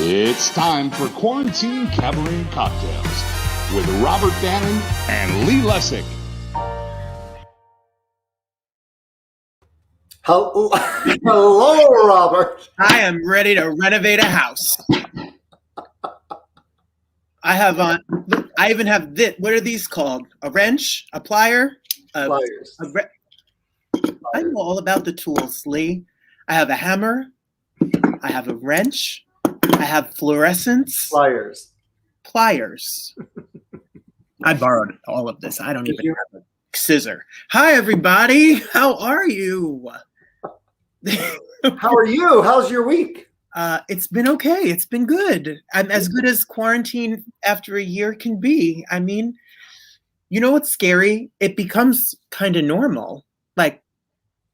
It's time for Quarantine Cabaret and Cocktails with Robert Bannon and Lee Lessack. Hello, Robert. I am ready to renovate a house. I even have this. What are these called? A wrench? A plier? Pliers. I know all about the tools, Lee. I have a hammer. I have a wrench. I have fluorescents. Pliers. I borrowed all of this. I don't even have a scissor. Hi, everybody. How are you? How are you? How's your week? It's been okay. It's been good. I'm as good as quarantine after a year can be. I mean, you know what's scary? It becomes kind of normal. Like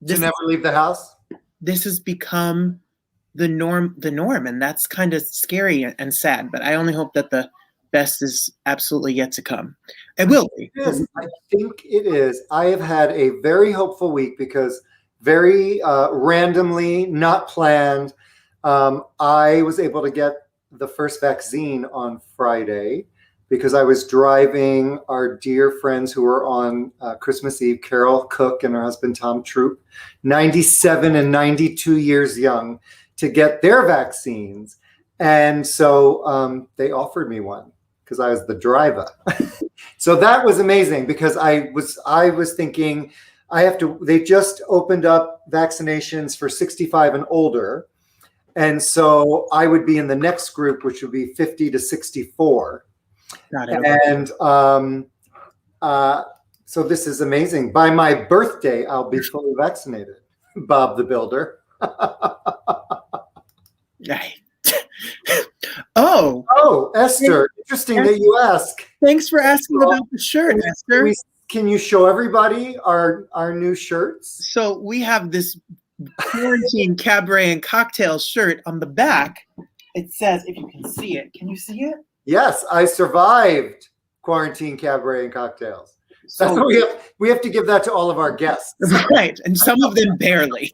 To never leave the house? This has become the norm, and that's kind of scary and sad. But I only hope that the best is absolutely yet to come. It will be. I think it is. I have had a very hopeful week because very randomly, not planned, I was able to get the first vaccine on Friday because I was driving our dear friends who were on Christmas Eve, Carol Cook and her husband, Tom Troop, 97 and 92 years young, to get their vaccines. And so they offered me one because I was the driver. So that was amazing because I was thinking they just opened up vaccinations for 65 and older. And so I would be in the next group, which would be 50 to 64. Got it. And so this is amazing. By my birthday, I'll be fully vaccinated. Bob the Builder. Right. Oh, Esther, interesting that you ask. Thanks for asking about the shirt, Esther. Can you show everybody our new shirts? So we have this Quarantine Cabaret and Cocktail shirt on the back. It says, if you can see it, can you see it? Yes, I survived Quarantine Cabaret and Cocktails. So that's what we have to give that to all of our guests. Right, and some of them barely.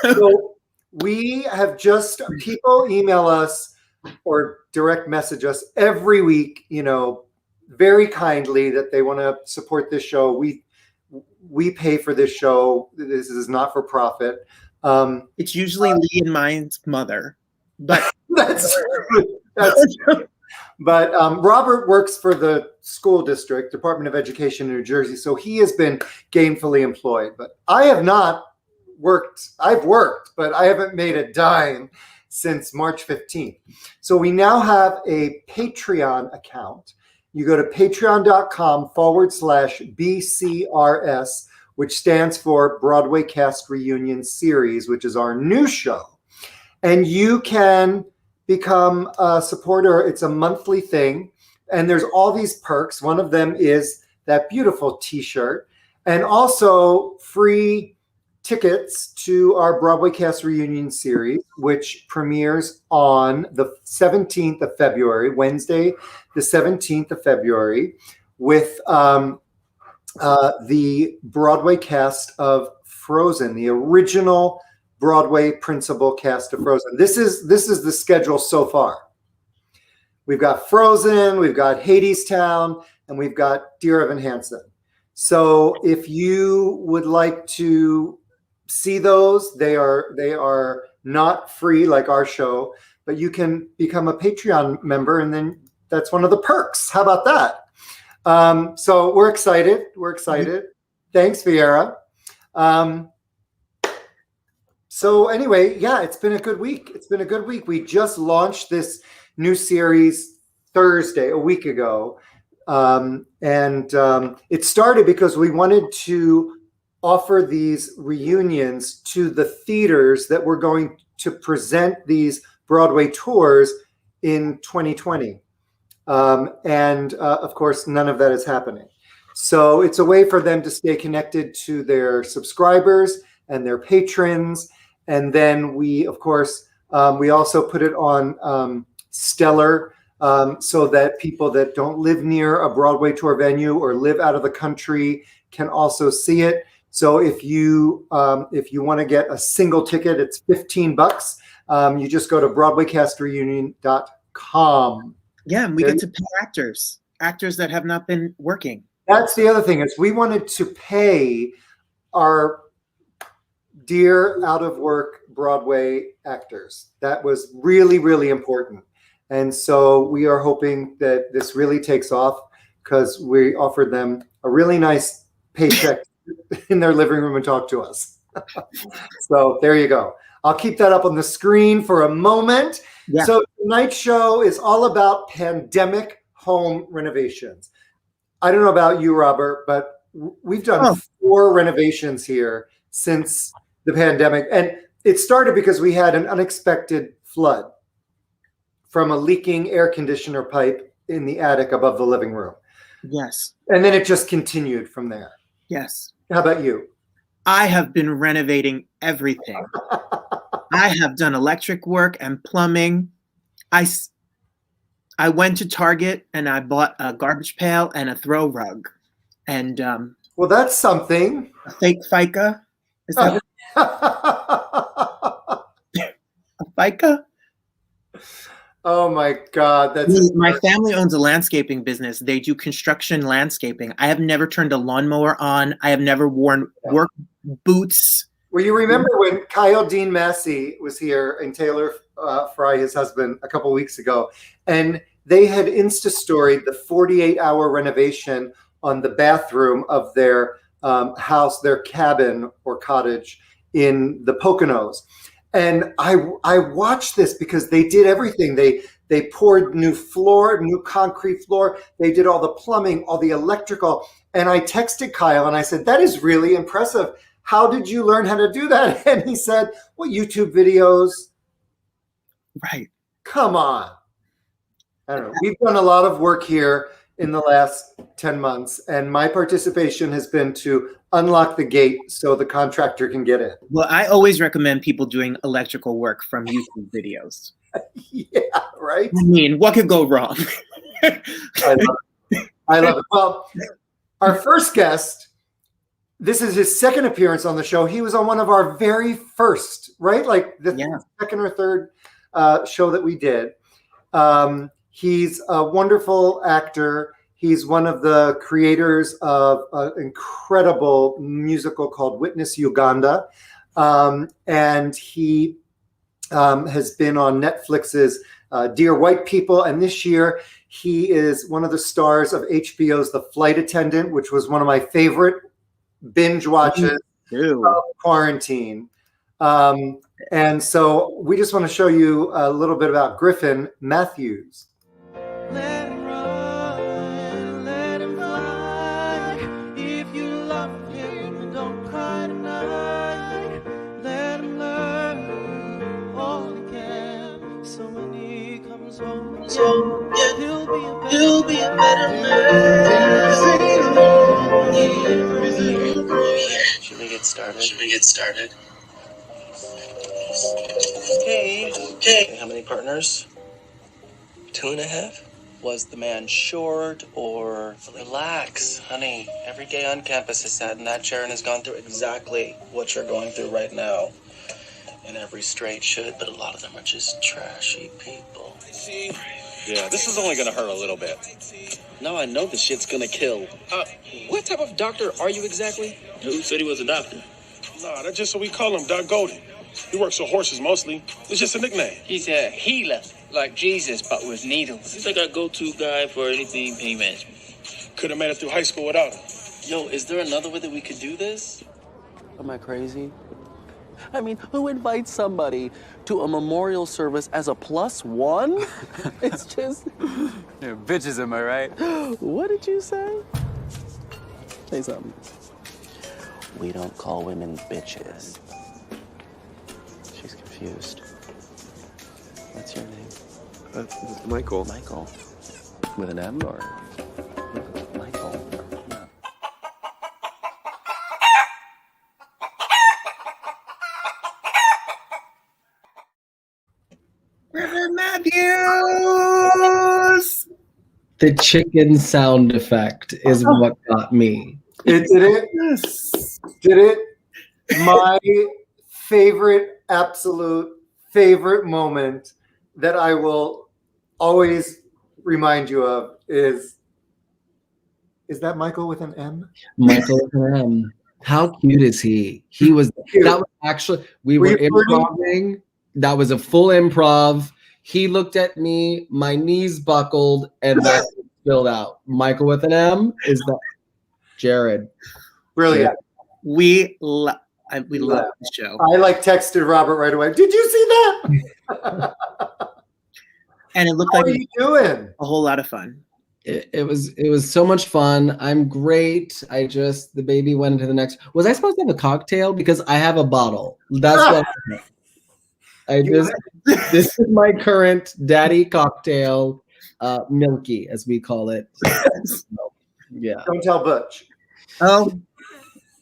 So we have people email us or direct message us every week, very kindly that they want to support this show. We pay for this show. This is not for profit. It's usually Lee and mine's mother, but that's true. But Robert works for the school district, Department of Education in New Jersey, so he has been gainfully employed. But I have not worked. I've worked, but I haven't made a dime since March 15th. So we now have a Patreon account. You go to patreon.com/BCRS, which stands for Broadway Cast Reunion Series, which is our new show. And you can become a supporter. It's a monthly thing. And there's all these perks. One of them is that beautiful t-shirt and also free tickets to our Broadway Cast Reunion Series, which premieres on the 17th of February, Wednesday, the 17th of February, with the Broadway cast of Frozen, the original Broadway principal cast of Frozen. This is the schedule so far. We've got Frozen, we've got Hadestown, and we've got Dear Evan Hansen. So if you would like to see those, they are not free like our show, but you can become a Patreon member, and then that's one of the perks. How about that? So we're excited. Thanks, Vieira. So anyway, yeah, it's been a good week. We just launched this new series Thursday, a week ago. And it started because we wanted to offer these reunions to the theaters that were going to present these Broadway tours in 2020. Of course, none of that is happening. So it's a way for them to stay connected to their subscribers and their patrons. And then we, of course, we also put it on Stellar so that people that don't live near a Broadway tour venue or live out of the country can also see it. So if you want to get a single ticket, it's $15. You just go to BroadwayCastReunion.com. Yeah, and we get to pay actors that have not been working. That's the other thing, is we wanted to pay our dear out of work Broadway actors. That was really, really important. And so we are hoping that this really takes off, because we offered them a really nice paycheck in their living room and talk to us. So there you go. I'll keep that up on the screen for a moment. Yeah. So tonight's show is all about pandemic home renovations. I don't know about you, Robert, but we've done 4 renovations here since the pandemic. And it started because we had an unexpected flood from a leaking air conditioner pipe in the attic above the living room. Yes. And then it just continued from there. Yes. How about you? I have been renovating everything. I have done electric work and plumbing. I went to Target and I bought a garbage pail and a throw rug. And well, that's something. a fake FICA. Is that a FICA? Oh my God. That's My family owns a landscaping business. They do construction landscaping. I have never turned a lawnmower on. I have never worn work boots. Well, you remember when Kyle Dean Massey was here and Taylor Fry, his husband, a couple weeks ago, and they had Insta-storied the 48-hour renovation on the bathroom of their house, their cabin or cottage in the Poconos. And I watched this because they did everything. They poured new concrete floor. They did all the plumbing, all the electrical. And I texted Kyle and I said, that is really impressive. How did you learn how to do that? And he said, well, YouTube videos. Right. Come on. I don't know. We've done a lot of work here in the last 10 months, and my participation has been to unlock the gate so the contractor can get in. Well, I always recommend people doing electrical work from YouTube videos. Yeah, right? I mean, what could go wrong? I love it. Well, our first guest, this is his second appearance on the show. He was on one of our very first, right? Like the second or third show that we did. He's a wonderful actor. He's one of the creators of an incredible musical called Witness Uganda. And he has been on Netflix's Dear White People. And this year, he is one of the stars of HBO's The Flight Attendant, which was one of my favorite binge watches of quarantine. And so we just want to show you a little bit about Griffin Matthews. Let him run, let him fly. If you love him, don't cry tonight. Let him learn all he can. So when he comes home, he'll be a better man. Should we get started? Okay, how many partners? 2.5? Was the man short or... Relax, honey. Every gay on campus has sat in that chair and has gone through exactly what you're going through right now. And every straight should, but a lot of them are just trashy people. Yeah, this is only gonna hurt a little bit. No, I know this shit's gonna kill. What type of doctor are you exactly? Who said he was a doctor? Nah, that's just what we call him, Doc Golden. He works with horses mostly. It's just a nickname. He's a healer, like Jesus, but with needles. He's like our go-to guy for anything pain management. Could have made it through high school without him. Yo, is there another way that we could do this? Am I crazy? I mean, who invites somebody to a memorial service as a +1? It's just... Yeah, bitches, am I right? What did you say? Say something. We don't call women bitches. She's confused. What's your name? Michael. Michael. With an M or? Michael. Yeah. Griffin Matthews! The chicken sound effect is what got me. Did it? Yes. Did it? My favorite, absolute favorite moment that I will always remind you of is that Michael with an M? Michael with an M. How cute is he? He was. Cute. That was actually we Were were you flirting? improvising. That was a full improv. He looked at me, my knees buckled, and that spilled out. Michael with an M is that Jared. Brilliant. We love the show. I texted Robert right away. Did you see that? And it looked How like are you doing? a whole lot of fun. It was so much fun. I'm great. The baby went into the next. Was I supposed to have a cocktail? Because I have a bottle. That's what this is my current daddy cocktail, milky as we call it. Yeah. Don't tell Butch. Oh,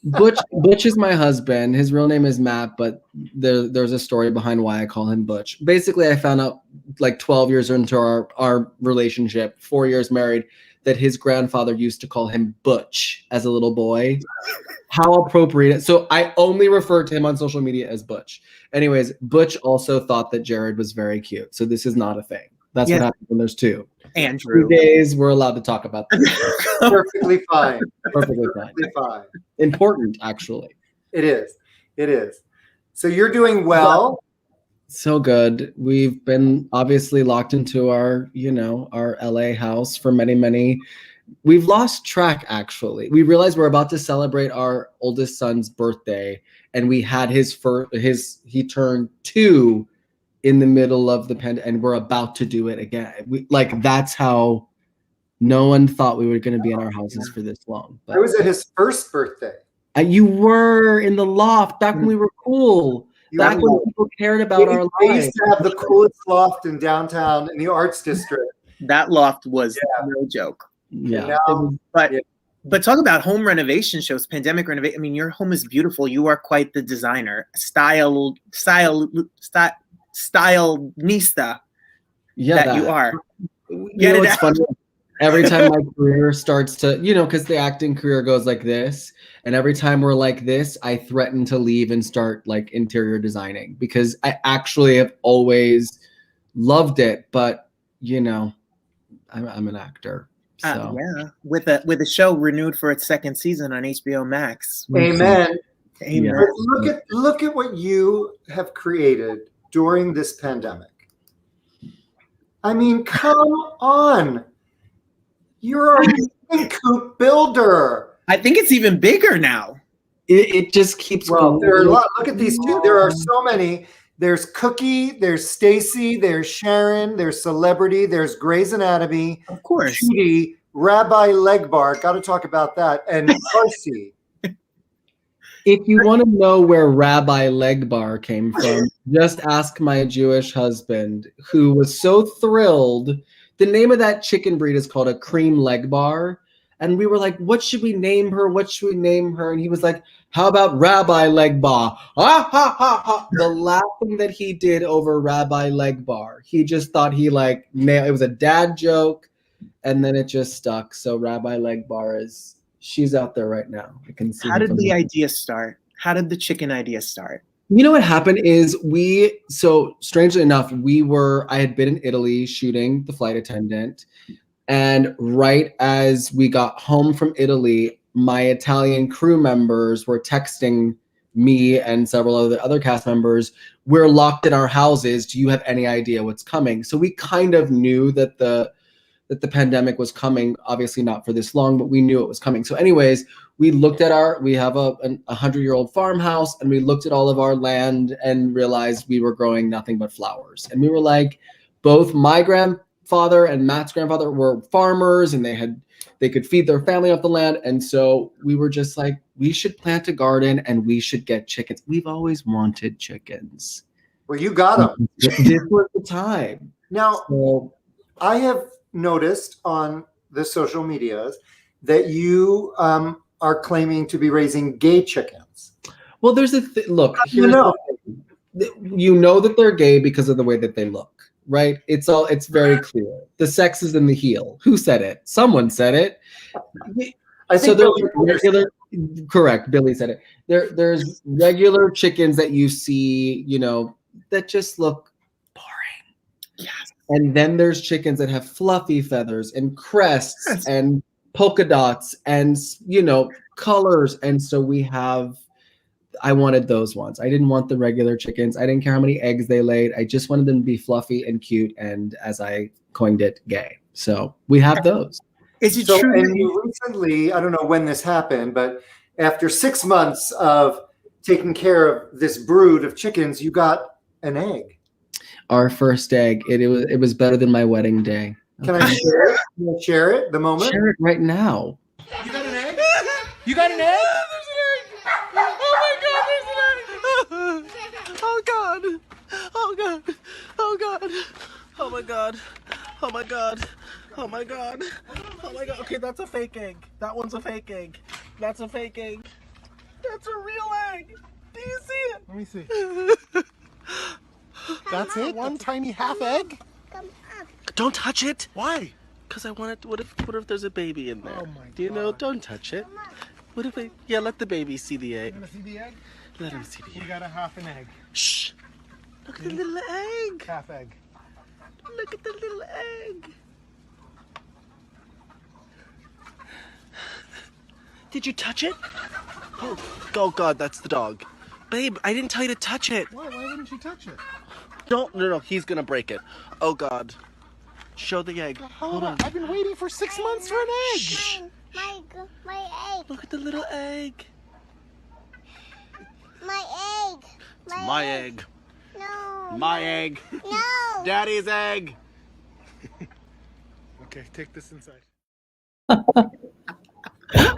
Butch is my husband. His real name is Matt, but there's a story behind why I call him Butch. Basically, I found out like 12 years into our relationship, 4 years married, that his grandfather used to call him Butch as a little boy. How appropriate. So I only refer to him on social media as Butch. Anyways, Butch also thought that Jared was very cute. So this is not a thing. That's what happens when there's two. Andrew. 2 days, we're allowed to talk about that. Perfectly fine. Perfectly fine. Perfectly fine. Important, actually. It is. It is. So you're doing well. So good. We've been obviously locked into our LA house for many. We've lost track, actually. We realized we're about to celebrate our oldest son's birthday, and we had he turned 2 in the middle of the pandemic, and we're about to do it again. That's how no one thought we were going to be in our houses for this long. But I was at his first birthday. you were in the loft back when we were cool. Back when people cared about our They lives. used to have the coolest loft in downtown in the Arts District. That loft was no joke. Yeah. But talk about home renovation shows, pandemic renovation. I mean, your home is beautiful. You are quite the designer, stylista. Yeah, you are. It's funny. Every time my career starts to, because the acting career goes like this, and every time we're like this, I threaten to leave and start interior designing because I actually have always loved it. But I'm an actor. So. With a show renewed for its second season on HBO Max. Amen. Amen. Yeah. Look at what you have created during this pandemic. I mean, come on. You're a coop builder. I think it's even bigger now. It just keeps going. There are a lot. Look at these two. There are so many. There's Cookie, there's Stacy, there's Sharon, there's Celebrity, there's Grey's Anatomy. Of course. Judy, Rabbi Legbar. Got to talk about that. And Darcy. If you want to know where Rabbi Legbar came from, just ask my Jewish husband, who was so thrilled. The name of that chicken breed is called a cream Legbar. And we were like, what should we name her? What should we name her? And he was like, how about Rabbi Legbar? Ah, ha, ha, ha. The laughing that he did over Rabbi Legbar. He just thought nailed it. Was a dad joke. And then it just stuck. So Rabbi Legbar she's out there right now. I can see. How did the idea start? How did the chicken idea start? You know what happened is strangely enough, I had been in Italy shooting The Flight Attendant. And right as we got home from Italy, my Italian crew members were texting me and several other cast members, we're locked in our houses. Do you have any idea what's coming? So we kind of knew that the pandemic was coming, obviously not for this long, but we knew it was coming. So anyways, we looked at we have a 100-year-old farmhouse, and we looked at all of our land and realized we were growing nothing but flowers. And we were like, both my grandfather and Matt's grandfather were farmers, and they could feed their family off the land. And so we were just like, we should plant a garden and we should get chickens. We've always wanted chickens. Well, you got them. This was the time. Now, I have noticed on the social medias that you are claiming to be raising gay chickens. Well, there's look. You know that they're gay because of the way that they look. Right? It's very clear. The sex is in the heel. Who said it? Someone said it. I think so regular. Correct. Billy said it. There's regular chickens that you see, that just look boring. Yes. And then there's chickens that have fluffy feathers and crests Yes. and polka dots and, colors. And so I wanted those ones. I didn't want the regular chickens. I didn't care how many eggs they laid. I just wanted them to be fluffy and cute. And as I coined it, gay. So we have those. Is it So, true? and you recently, I don't know when this happened, but after 6 months of taking care of this brood of chickens, you got an egg. Our first egg. It was better than my wedding day. Can I share it? Can I share it? The moment? Share it right now. You got an egg? You got an egg? There's an egg! Oh my god, there's an egg! Oh god! Oh god! Oh god! Oh my god! Oh my god! Oh my god! Oh my god! Okay, that's a fake egg. That one's a fake egg. That's a fake egg. That's a real egg. Do you see it? Let me see. That's it? One tiny half egg? Don't touch it. Why? Because I want it. What if there's a baby in there? Oh my Do you know? Don't touch it. What if let the baby see the egg. You want to see the egg? Let him see the You egg. got a half an egg. Shh. Look at the little egg. Half egg. Look at the little egg. Did you touch it? Oh God, that's the dog. Babe, I didn't tell you to touch it. Why wouldn't you touch it? No, he's gonna break it. Oh God. Show the egg. Hold on. I've been waiting for 6 months for an egg. Shh. My egg. Look at the little egg. My egg. My egg. No. My egg. No. Daddy's egg. Okay, take this inside.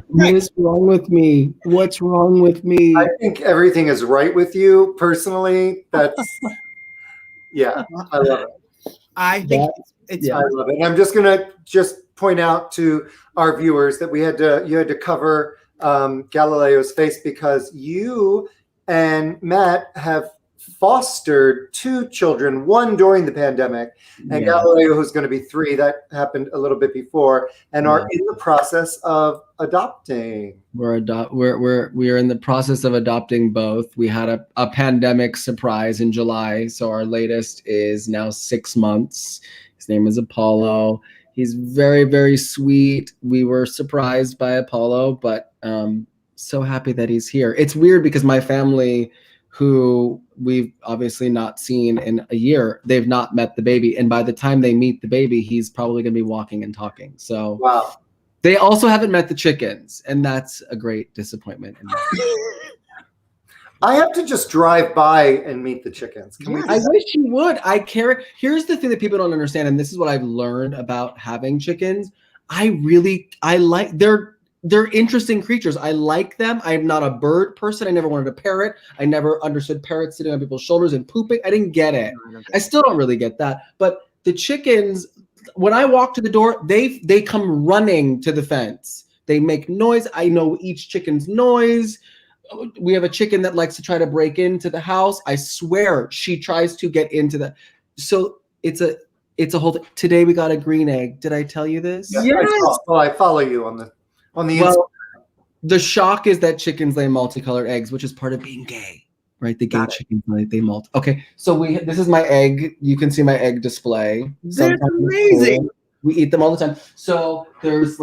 What's wrong with me? What's wrong with me? I think everything is right with you personally. That's, yeah, I love it. I think it's I love it. And I'm just gonna point out to our viewers that you had to cover Galileo's face because you and Matt have fostered 2 children, one during the pandemic, and Galileo, who's going to be 3, that happened a little bit before, and are in the process of adopting. We are in the process of adopting both. We had a pandemic surprise in July, so our latest is now 6 months. His name is Apollo. He's very, very sweet. We were surprised by Apollo, but so happy that he's here. It's weird because my family, who we've obviously not seen in a year, they've not met the baby. And by the time they meet the baby, he's probably going to be walking and talking. So wow. They also haven't met the chickens. And that's a great disappointment. I have to just drive by and meet the chickens. Can we I wish you would. Here's the thing that people don't understand. And this is what I've learned about having chickens. They're interesting creatures. I like them. I'm not a bird person. I never wanted a parrot. I never understood parrots sitting on people's shoulders and pooping. I didn't get it. I still don't really get that. But the chickens, when I walk to the door, they come running to the fence. They make noise. I know each chicken's noise. We have a chicken that likes to try to break into the house. I swear she tries to get into the. So it's a whole thing. Today we got a green egg. Did I tell you this? Yes. I follow you on the the shock is that chickens lay multicolored eggs, which is part of being gay, right? The gay chickens they molt. Okay, so this is my egg. You can see my egg display. That's amazing. We eat them all the time. So there's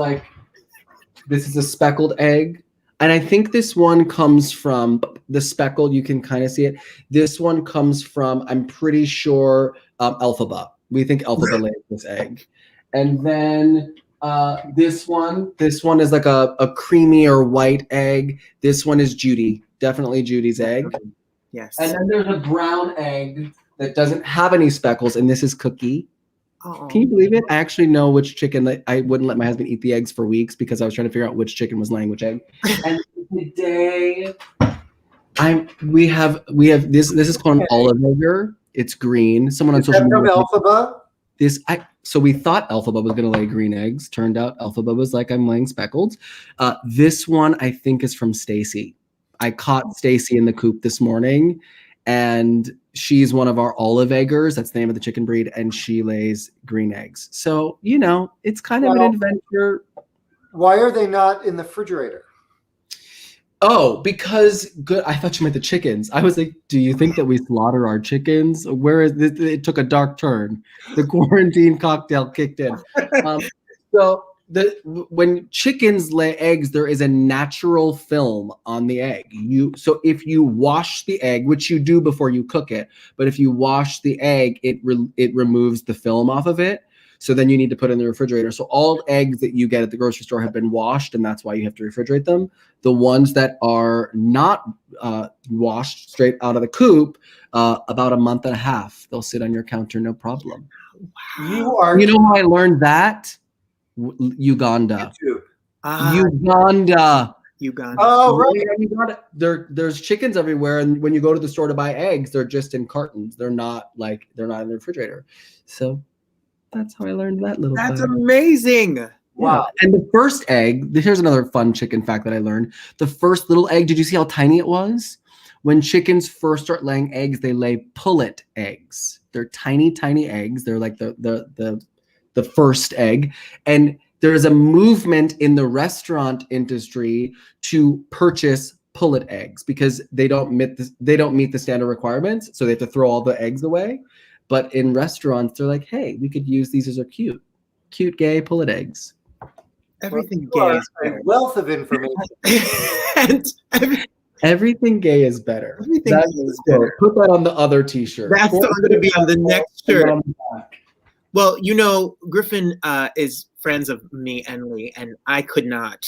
this is a speckled egg, and I think this one comes from the speckled. You can kind of see it. This one comes from, I'm pretty sure, Elphaba. We think Elphaba laid this egg, and then. This one is like a creamy or white egg. This one is Judy, definitely Judy's egg. Yes. And then there's a brown egg that doesn't have any speckles, and this is Cookie. Oh. Can you believe it? I actually know which chicken. I wouldn't let my husband eat the eggs for weeks because I was trying to figure out which chicken was laying which egg. And today, we have this. This is called an olive egger. It's green. Someone on social media. Elphaba? So we thought Elphaba was going to lay green eggs. Turned out Elphaba was like, I'm laying speckled. This one I think is from Stacy. I caught Stacy in the coop this morning, and she's one of our olive eggers. That's the name of the chicken breed, and she lays green eggs. So, it's kind of an adventure. Why are they not in the refrigerator? Oh, because good. I thought you meant the chickens. I was like, do you think that we slaughter our chickens? Where is it? It took a dark turn. The quarantine cocktail kicked in. So when chickens lay eggs, there is a natural film on the egg. So if you wash the egg, which you do before you cook it, but if you wash the egg, it removes the film off of it. So then you need to put it in the refrigerator. So all eggs that you get at the grocery store have been washed, and that's why you have to refrigerate them. The ones that are not washed straight out of the coop, about a month and a half, they'll sit on your counter, no problem. You know how I learned that? Uganda. Uganda. Oh, right. There's chickens everywhere, and when you go to the store to buy eggs, they're just in cartons. They're not in the refrigerator. So that's how I learned that little That's fact. amazing. Wow. And the first egg, here's another fun chicken fact that I learned. The first little egg, did you see how tiny it was? When chickens first start laying eggs, they lay pullet eggs. They're tiny, tiny eggs. They're like the first egg. And there's a movement in the restaurant industry to purchase pullet eggs because they don't meet the standard requirements. So they have to throw all the eggs away. But in restaurants, they're like, hey, we could use these are cute gay pullet eggs. Everything gay is a wealth of information. Everything gay is better. Everything gay is better. Put that on the other t-shirt. That's going to be on the next shirt. Well, Griffin is friends of me and Lee, and I could not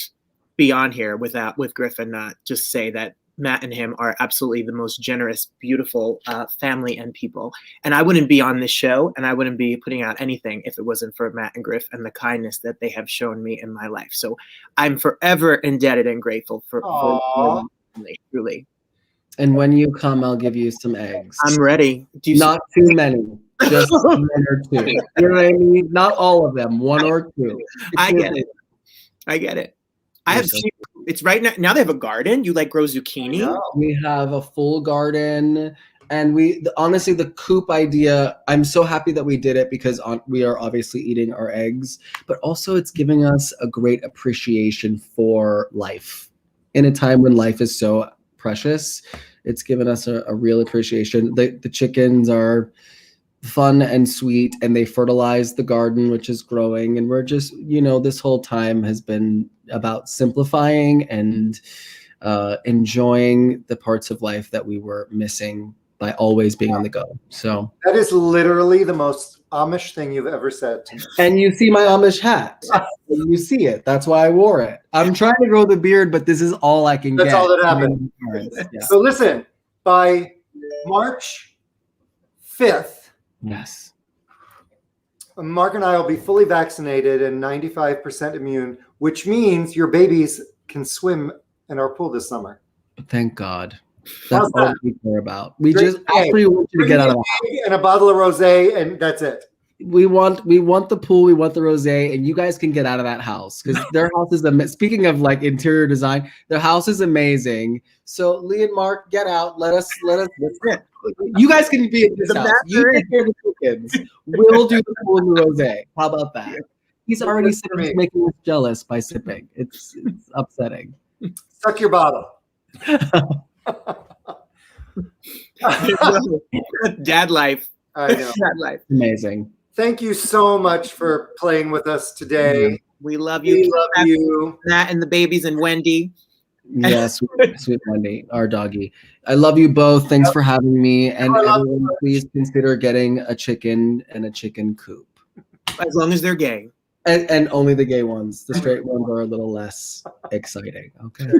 be on here with Griffin not just say that Matt and him are absolutely the most generous, beautiful family and people. And I wouldn't be on this show and I wouldn't be putting out anything if it wasn't for Matt and Griff and the kindness that they have shown me in my life. So I'm forever indebted and grateful for family, truly. And when you come, I'll give you some eggs. I'm ready. Not too many. Just one or two. You know what I mean? Not all of them. One or two. I get it. I have sheep. It's right now they have a garden. You grow zucchini? We have a full garden. And honestly, the coop idea, I'm so happy that we did it because we are obviously eating our eggs, but also it's giving us a great appreciation for life. In a time when life is so precious, it's given us a real appreciation. The chickens are fun and sweet, and they fertilize the garden, which is growing. And we're just, this whole time has been about simplifying and enjoying the parts of life that we were missing by always being on the go. So that is literally the most Amish thing you've ever said to me. And you see my Amish hat. You see it. That's why I wore it. I'm trying to grow the beard, but this is all I can get. That's all that happened. Yeah. So listen, by March 5th, yes, Mark and I will be fully vaccinated and 95% immune, which means your babies can swim in our pool this summer. Thank God. That's all we care about. We just actually want you to get out of the house. And a bottle of rosé, and that's it. We want the pool, we want the rosé, and you guys can get out of that house because their house is speaking of interior design, their house is amazing. So Lee and Mark, get out. Let us. You guys can be in this house. You take care of the kids. We'll do the pool and the rosé. How about that? He's already making us jealous by sipping. It's upsetting. Suck your bottle. Dad life. I know. Dad life. Amazing. Thank you so much for playing with us today. We love you. We love you. Matt and the babies and Wendy. Yes, sweet Wendy, our doggy. I love you both. Thanks for having me. And everyone, please consider getting a chicken and a chicken coop. As long as they're gay. And only the gay ones. The straight ones are a little less exciting. Okay.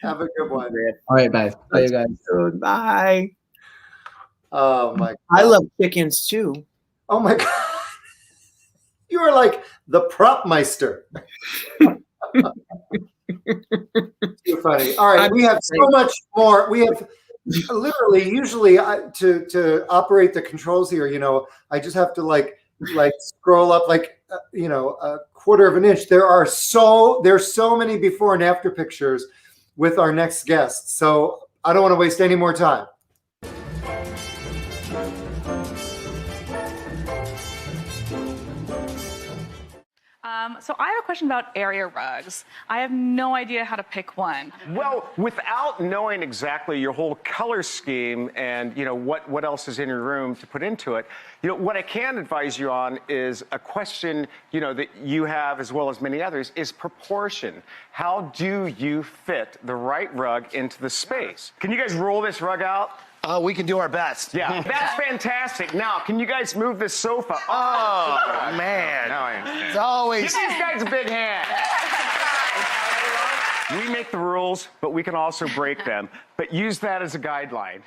Have a good one. All right, bye. Bye, you guys. Bye. Oh my God. I love chickens too. Oh my God. You are like the prop meister. Too funny. All right, we have so much more. We have literally, usually to operate the controls here, I just have to like scroll up a quarter of an inch. There's so many before and after pictures with our next guest. So I don't want to waste any more time. So I have a question about area rugs. I have no idea how to pick one. Well, without knowing exactly your whole color scheme and what else is in your room to put into it, what I can advise you on is a question that you have as well as many others is proportion. How do you fit the right rug into the space? Can you guys roll this rug out? We can do our best. Yeah, that's fantastic. Now, can you guys move this sofa? Oh, man. Now I understand. It's always... Give these guys a big hand. We make the rules, but we can also break them. But use that as a guideline.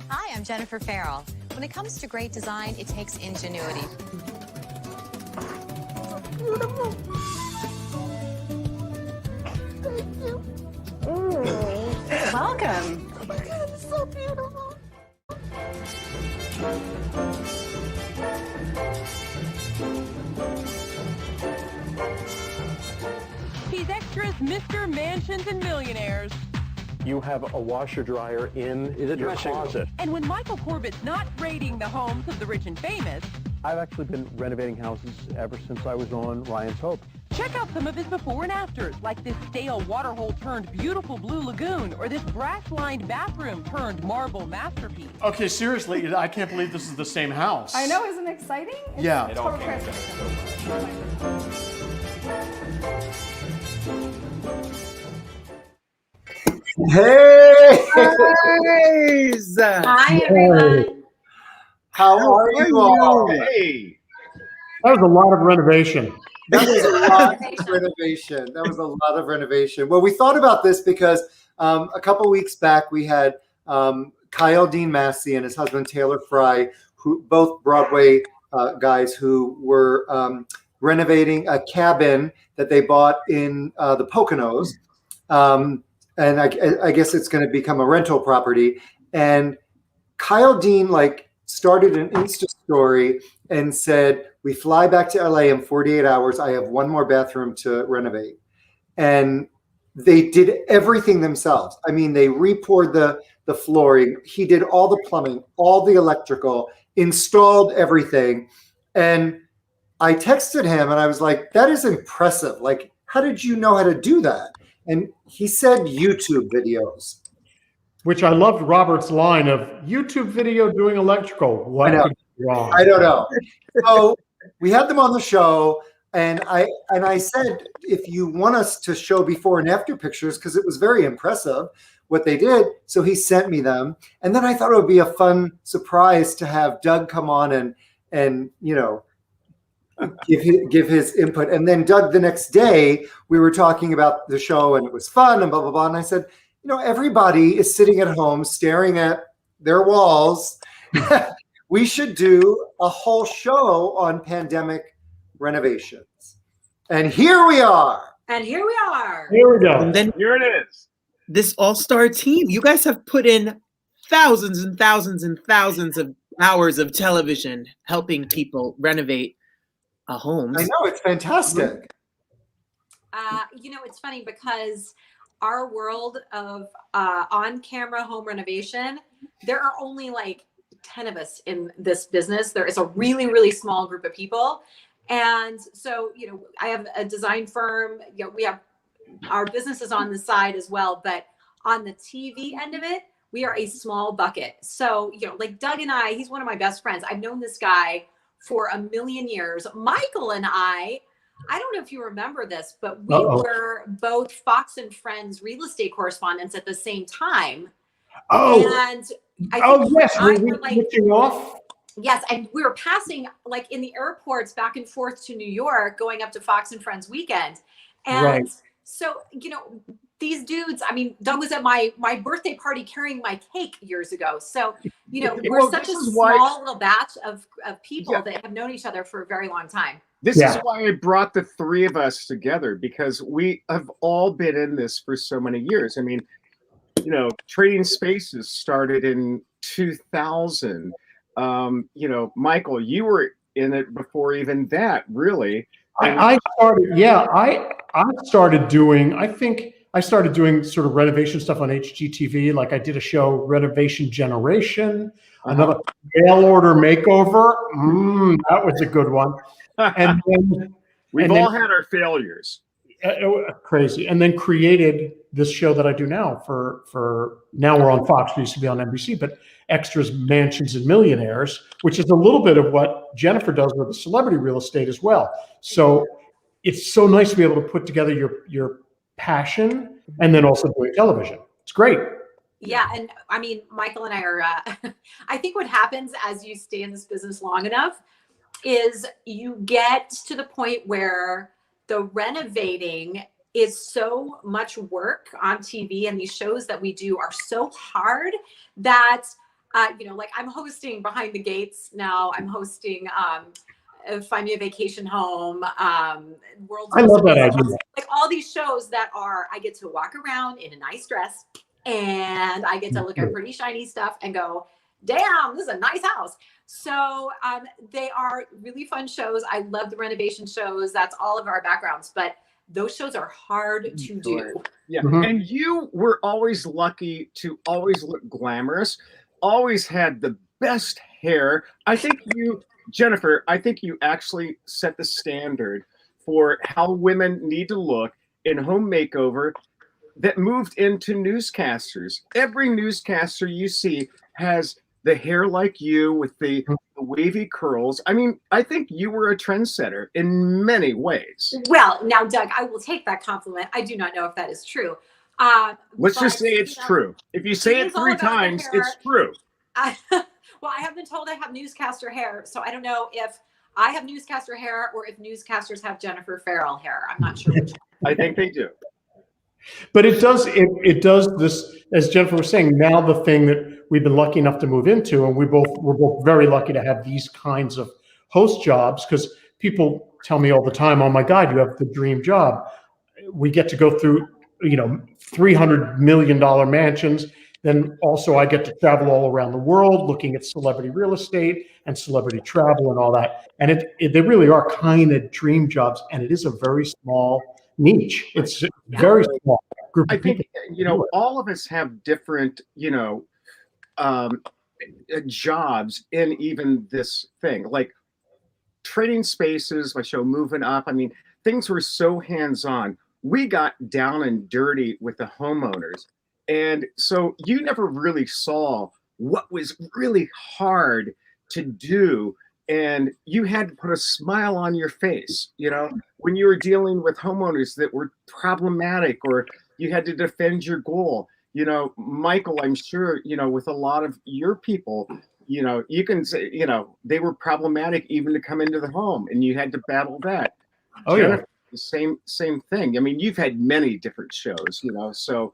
Hi, I'm Jennifer Farrell. When it comes to great design, it takes ingenuity. Beautiful. Thank you. Welcome. Oh my God, it's so beautiful. He's extras, Mr. Mansions and Millionaires. You have a washer dryer in your closet. And when Michael Corbett's not raiding the homes of the rich and famous, I've actually been renovating houses ever since I was on Ryan's Hope. check out some of his before and afters, like this stale waterhole turned beautiful blue lagoon, or this brass-lined bathroom turned marble masterpiece. Okay, seriously, I can't believe this is the same house. I know, isn't it exciting? It's Yeah. total transformation. Hey! Guys! Hi, everyone. How are you all? Hey! That was a lot of renovation. That was a lot of renovation. That was a lot of renovation. Well, we thought about this because a couple weeks back we had Kyle Dean Massey and his husband Taylor Fry, who both Broadway guys who were renovating a cabin that they bought in the Poconos. And I guess it's going to become a rental property. And Kyle Dean started an Insta story and said, "We fly back to LA in 48 hours. I have one more bathroom to renovate." And they did everything themselves. I mean, they re-poured the flooring. He did all the plumbing, all the electrical, installed everything. And I texted him and I was like, "That is impressive. Like, how did you know how to do that?" And he said YouTube videos. Which I loved Robert's line of YouTube video doing electrical. What could be wrong? I don't know. So we had them on the show, and I said, if you want us to show before and after pictures, because it was very impressive what they did. So he sent me them, and then I thought it would be a fun surprise to have Doug come on and give his input. And then Doug, the next day, we were talking about the show, and it was fun, and blah blah blah. And I said, everybody is sitting at home staring at their walls. We should do a whole show on pandemic renovations. And here we are. And here we are. Here we go. And then here it is. This all-star team. You guys have put in thousands and thousands and thousands of hours of television helping people renovate a home. I know, it's fantastic. It's funny because our world of on-camera home renovation, there are only 10 of us in this business. There is a really, really small group of people. And so, I have a design firm, we have our businesses on the side as well, but on the TV end of it, we are a small bucket. So, Doug and I, he's one of my best friends. I've known this guy for a million years. Michael and I don't know if you remember this, but we were both Fox and Friends real estate correspondents at the same time. Oh, and I think yes, were we're switching off. Yes, and we were passing in the airports back and forth to New York, going up to Fox and Friends weekend. And so, these dudes, Doug was at my birthday party carrying my cake years ago. So, we're such a small little batch of people that have known each other for a very long time. This is why I brought the three of us together, because we have all been in this for so many years. Trading Spaces started in 2000. Michael, you were in it before even that, really. I started doing, I think I started doing sort of renovation stuff on HGTV. Like I did a show, Renovation Generation, another mail order makeover. That was a good one. And then We've all had our failures. Crazy. And then created this show that I do now for now we're on Fox. We used to be on NBC, but Extras, Mansions, and Millionaires, which is a little bit of what Jennifer does with the celebrity real estate as well. So it's so nice to be able to put together your passion and then also doing television. It's great. Yeah, and I mean, Michael and I are. I think what happens as you stay in this business long enough is you get to the point where the renovating is so much work on TV, and these shows that we do are so hard that like I'm hosting Behind the Gates now. I'm hosting Find Me a Vacation Home, World. I love that idea. Like all these shows that are, I get to walk around in a nice dress and I get to look at pretty shiny stuff and go, damn, this is a nice house. So they are really fun shows. I love the renovation shows. That's all of our backgrounds, but those shows are hard to do. Yeah. And you were always lucky to always look glamorous, always had the best hair. I think you, Jennifer, I think you actually set the standard for how women need to look in home makeover that moved into newscasters. Every newscaster you see has the hair like you with the wavy curls. I mean, I think you were a trendsetter in many ways. Well, now, Doug, I will take that compliment. I do not know if that is true. Let's just say it's true. If you say it 3 times, it's true. Well, I have been told I have newscaster hair, so I don't know if I have newscaster hair or if newscasters have Jennifer Farrell hair. I'm not sure which. I think they do. But it does this, as Jennifer was saying, now the thing that we've been lucky enough to move into, and we're both very lucky to have these kinds of host jobs, because people tell me all the time, oh my God, you have the dream job. We get to go through, $300 million mansions. Then also I get to travel all around the world looking at celebrity real estate and celebrity travel and all that. And they really are kind of dream jobs. And it is a very small niche. It's a very small group of people. I think, all of us have different, jobs in even this thing. Like Trading Spaces, my show Moving Up. I mean, things were so hands-on. We got down and dirty with the homeowners. And so you never really saw what was really hard to do. And you had to put a smile on your face, when you were dealing with homeowners that were problematic, or you had to defend your goal. Michael, I'm sure, with a lot of your people, you can say, they were problematic even to come into the home, and you had to battle that. Oh, Jennifer, yeah. The same thing. I mean, you've had many different shows, so,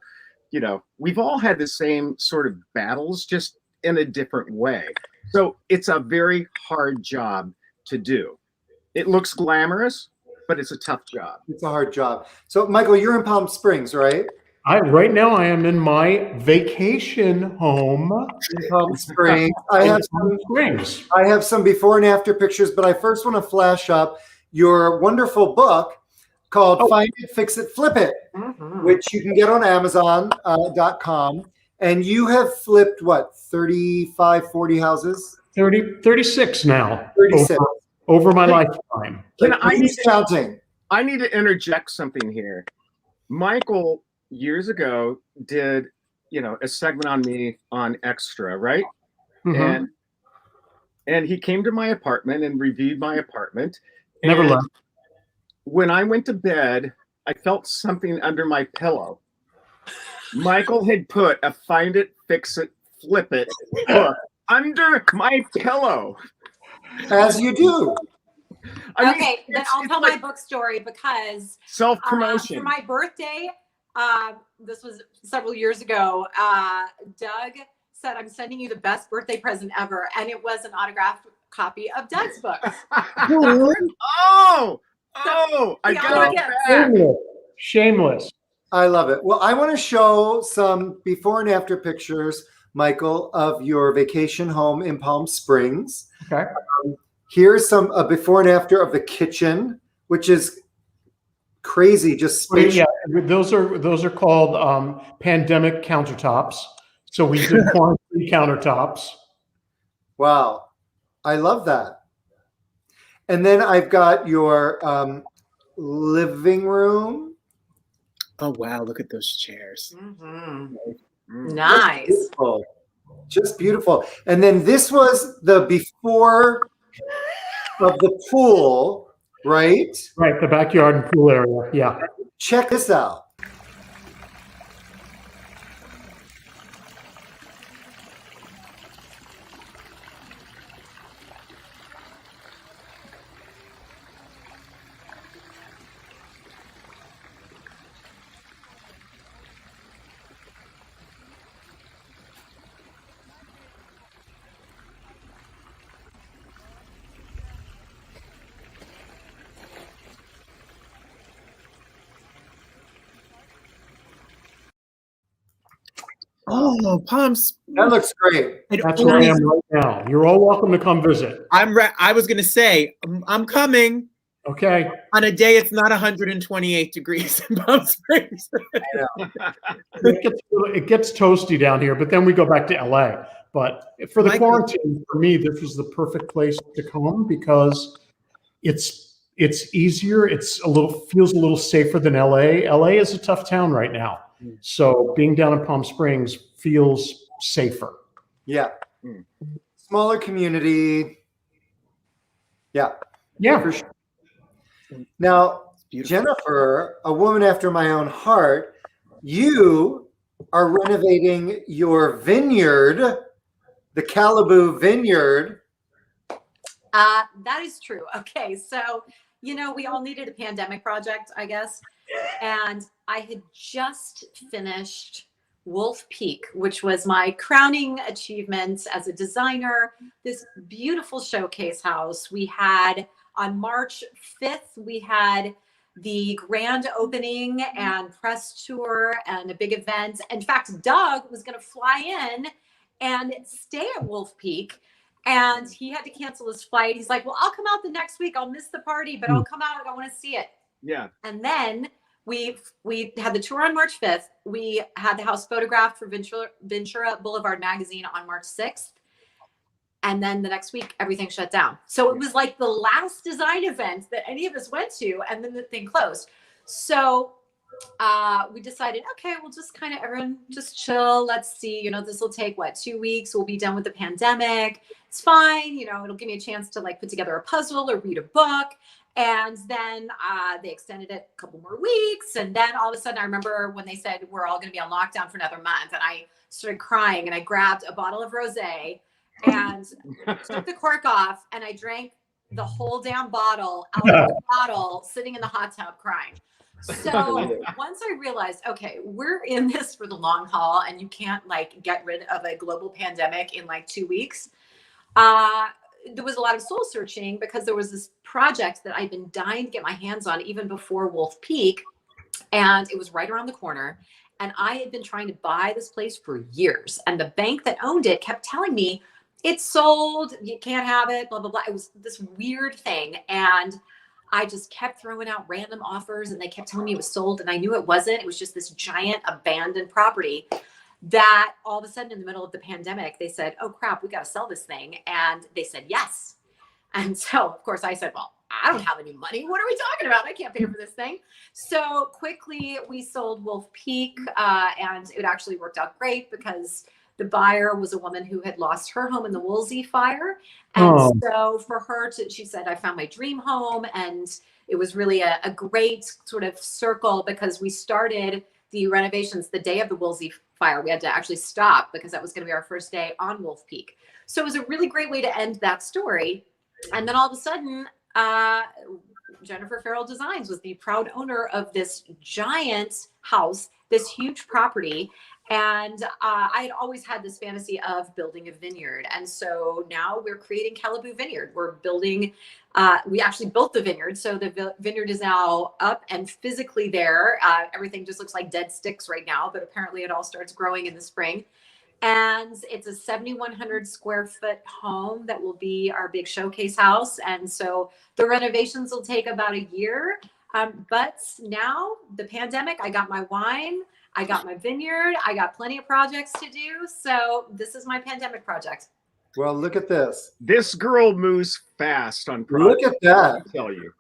we've all had the same sort of battles, just in a different way. So it's a very hard job to do. It looks glamorous, but it's a tough job. It's a hard job. So, Michael, you're in Palm Springs, right? Right now I am in my vacation home in Palm Springs. I have some before and after pictures, but I first want to flash up your wonderful book called Find It, Fix It, Flip It, which you can get on Amazon.com. And you have flipped, what, 35, 40 houses? 36 now. 36. Over my lifetime. I need to interject something here. Michael, years ago, did, a segment on me on Extra, right? Mm-hmm. And he came to my apartment and reviewed my apartment. Never left. When I went to bed, I felt something under my pillow. Michael had put a Find It, Fix It, Flip It book under my pillow. As you do. Then I'll tell my book story, because self-promotion. For my birthday, this was several years ago, Doug said, I'm sending you the best birthday present ever. And it was an autographed copy of Doug's book. I got it. Shameless. I love it. Well, I want to show some before and after pictures, Michael, of your vacation home in Palm Springs. Okay. Here's some before and after of the kitchen, which is crazy. Just space. Yeah, those are called pandemic countertops. So we did quarantine countertops. Wow, I love that. And then I've got your living room. Oh wow, look at those chairs. Nice. Beautiful. Just beautiful. And then this was the before of the pool, right? Right, the backyard and pool area. Yeah. Check this out. Oh, Palms. That looks great. That's where I am right now. You're all welcome to come visit. I was gonna say I'm coming. Okay. On a day it's not 128 degrees in Palm Springs. It gets toasty down here, but then we go back to LA. But for the quarantine, for me, this was the perfect place to come because it's easier. Feels a little safer than LA. LA is a tough town right now. So being down in Palm Springs feels safer. Yeah. Smaller community. Yeah. Yeah. For sure. Now, Jennifer, a woman after my own heart, you are renovating your vineyard, the Calaboo Vineyard. That is true. Okay, so we all needed a pandemic project, I guess. And I had just finished Wolf Peak, which was my crowning achievement as a designer. This beautiful showcase house. We had on March 5th, we had the grand opening and press tour and a big event. In fact, Doug was going to fly in and stay at Wolf Peak. And he had to cancel his flight. He's like, well, I'll come out the next week. I'll miss the party, but I'll come out. I want to see it. Yeah. And then we had the tour on March 5th. We had the house photographed for Ventura Boulevard magazine on March 6th. And then the next week, everything shut down. So it was like the last design event that any of us went to, and then the thing closed. So we decided, okay, we'll just kind of everyone just chill. Let's see, this will take 2 weeks. We'll be done with the pandemic. It's fine. It'll give me a chance to put together a puzzle or read a book. And then they extended it a couple more weeks. And then all of a sudden, I remember when they said we're all going to be on lockdown for another month. And I started crying and I grabbed a bottle of rosé and took the cork off. And I drank the whole damn bottle out of the bottle, sitting in the hot tub crying. So once I realized, okay, we're in this for the long haul and you can't get rid of a global pandemic in 2 weeks. There was a lot of soul searching because there was this project that I'd been dying to get my hands on even before Wolf Peak. And it was right around the corner. And I had been trying to buy this place for years. And the bank that owned it kept telling me, it's sold, you can't have it, blah, blah, blah. It was this weird thing. And I just kept throwing out random offers and they kept telling me it was sold. And I knew it wasn't. It was just this giant abandoned property that all of a sudden in the middle of the pandemic, they said, oh crap, we got to sell this thing. And they said, yes. And so of course I said, well, I don't have any money. What are we talking about? I can't pay for this thing. So quickly we sold Wolf Peak and it actually worked out great because the buyer was a woman who had lost her home in the Woolsey fire. And so for her she said, I found my dream home. And it was really a great sort of circle because we started the renovations the day of the Woolsey fire. We had to actually stop because that was going to be our first day on Wolf Peak. So it was a really great way to end that story. And then all of a sudden, Jennifer Farrell Designs was the proud owner of this giant house, this huge property. And I had always had this fantasy of building a vineyard. And so now we're creating Calaboo Vineyard. We're building, we actually built the vineyard. So the vineyard is now up and physically there. Everything just looks like dead sticks right now, but apparently it all starts growing in the spring. And it's a 7,100 square foot home that will be our big showcase house. And so the renovations will take about a year. But now the pandemic, I got my wine, I got my vineyard, I got plenty of projects to do. So this is my pandemic project. Well, look at this. This girl moves fast on Look projects. at that. I tell you.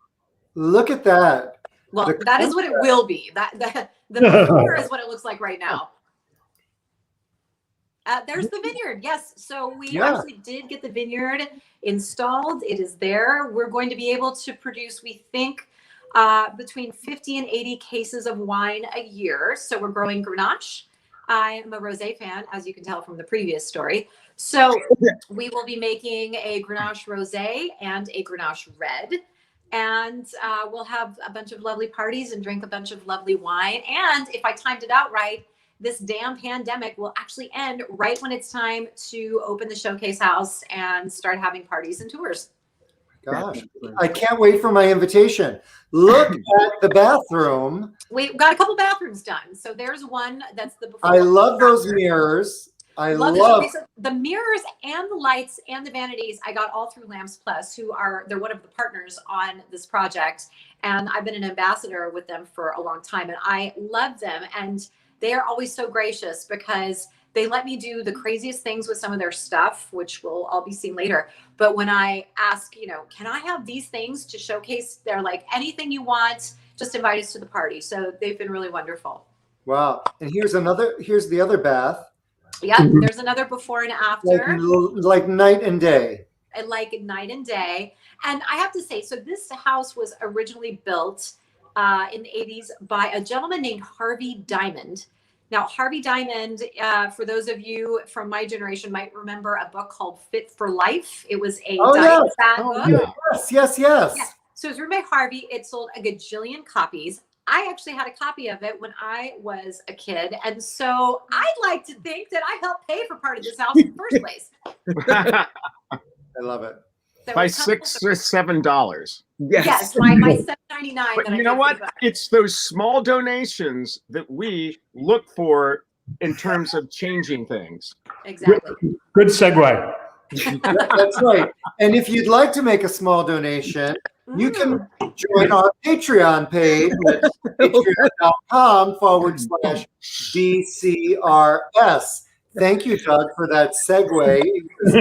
Look at that. Well, that is what it will be. The before is what it looks like right now. There's the vineyard. Yes. So we actually did get the vineyard installed. It is there. We're going to be able to produce, we think, between 50 and 80 cases of wine a year. So we're growing Grenache. I am a rosé fan, as you can tell from the previous story. So we will be making a Grenache rosé and a Grenache red. And we'll have a bunch of lovely parties and drink a bunch of lovely wine. And if I timed it out right, this damn pandemic will actually end right when it's time to open the showcase house and start having parties and tours. Gosh, I can't wait for my invitation. Look at the bathroom. We've got a couple bathrooms done. So there's one that's the before. I love those mirrors. I love the mirrors and the lights and the vanities. I got all through Lamps Plus, they're one of the partners on this project. And I've been an ambassador with them for a long time. And I love them. And they are always so gracious because they let me do the craziest things with some of their stuff, which we'll all be seeing later. But when I ask, can I have these things to showcase? They're like, anything you want, just invite us to the party. So they've been really wonderful. Wow. And here's the other bath. Yeah, there's another before and after. Like night and day. And like night and day. And I have to say, so this house was originally built in the 80s by a gentleman named Harvey Diamond. Now, Harvey Diamond, for those of you from my generation, might remember a book called Fit for Life. It was a diet fad book. Yes. Yeah. So it was written by Harvey. It sold a gajillion copies. I actually had a copy of it when I was a kid. And so I'd like to think that I helped pay for part of this house in the first place. I love it. So by $6 or $7. Yes, my $7.99. But you know what? It's those small donations that we look for in terms of changing things. Exactly. Good segue. That's right. And if you'd like to make a small donation, you can join our Patreon page at patreon.com/DCRS. Thank you, Doug, for that segue. It was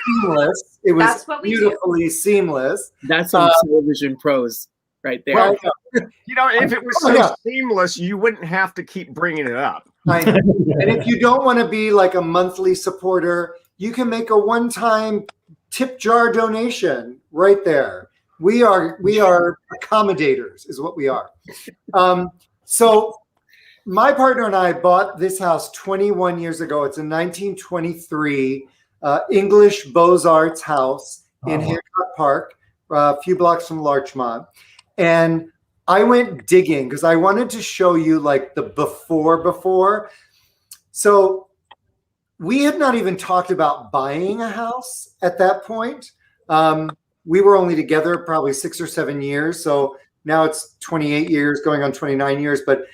seamless. It was beautifully seamless. That's some television pros right there. Well, if it was so seamless, you wouldn't have to keep bringing it up. And if you don't want to be like a monthly supporter, you can make a one-time tip jar donation right there. We are accommodators, is what we are. So my partner and I bought this house 21 years ago. It's a 1923 English Beaux-Arts house in Hancock Park, a few blocks from Larchmont. And I went digging because I wanted to show you like the before. So we had not even talked about buying a house at that point. We were only together probably 6 or 7 years. So now it's 28 years, going on 29 years. But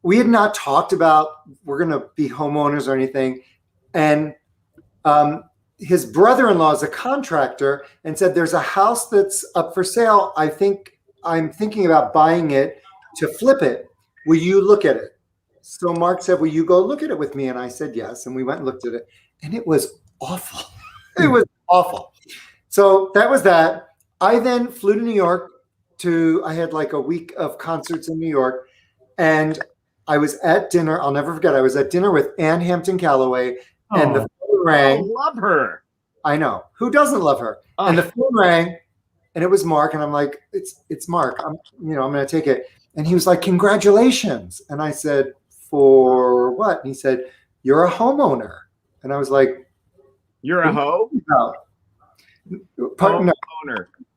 we had not talked about we're going to be homeowners or anything. And his brother-in-law is a contractor and said, there's a house that's up for sale. I'm thinking about buying it to flip it. Will you look at it? So Mark said, will you go look at it with me? And I said, yes. And we went and looked at it. And it was awful. It was awful. So that was that. I then flew to New York I had like a week of concerts in New York. And I was at dinner. I'll never forget. I was at dinner with Ann Hampton Calloway. And the phone rang. I love her. I know. Who doesn't love her? And the phone rang. And it was Mark. And I'm like, it's Mark. I'm going to take it. And he was like, congratulations. And I said, for what? And he said, you're a homeowner. And I was like, you're a hoe? No.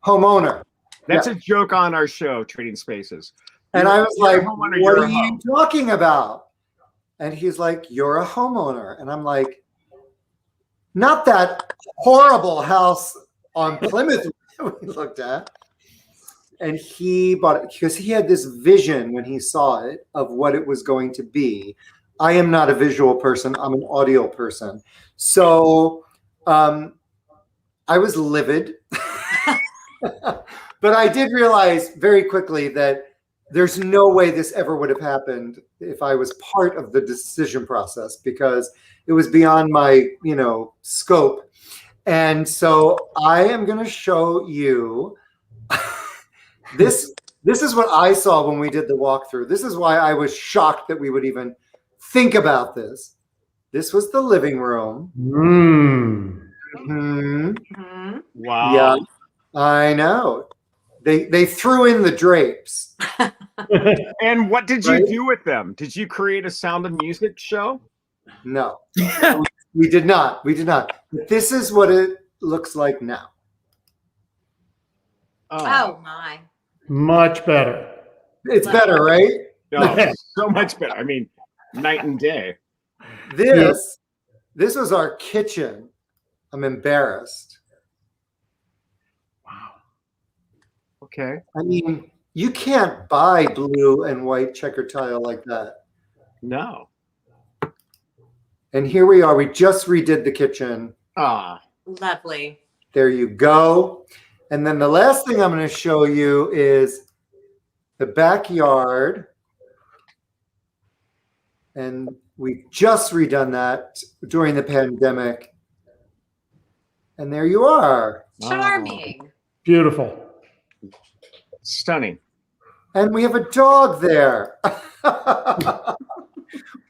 Homeowner. That's a joke on our show, Trading Spaces. And I was like, what are you talking about? And he's like, you're a homeowner. And I'm like, not that horrible house on Plymouth we looked at. And he bought it because he had this vision when he saw it of what it was going to be. I am not a visual person. I'm an audio person. So I was livid. But I did realize very quickly that there's no way this ever would have happened if I was part of the decision process, because it was beyond my, scope. And so I am going to show you this. This is what I saw when we did the walkthrough. This is why I was shocked that we would even think about this. This was the living room. Wow. Yeah, I know. They threw in the drapes. And what did you Right? do with them? Did you create a Sound of Music show? No, we did not. We did not. But this is what it looks like now. Oh my. Much better. It's better, right? No, so much better. I mean, night and day. This was our kitchen. I'm embarrassed. Okay. I mean, you can't buy blue and white checker tile like that. No. And here we are. We just redid the kitchen. Lovely. There you go. And then the last thing I'm going to show you is the backyard. And we just redone that during the pandemic. And there you are. Charming. Beautiful. Stunning. And we have a dog there.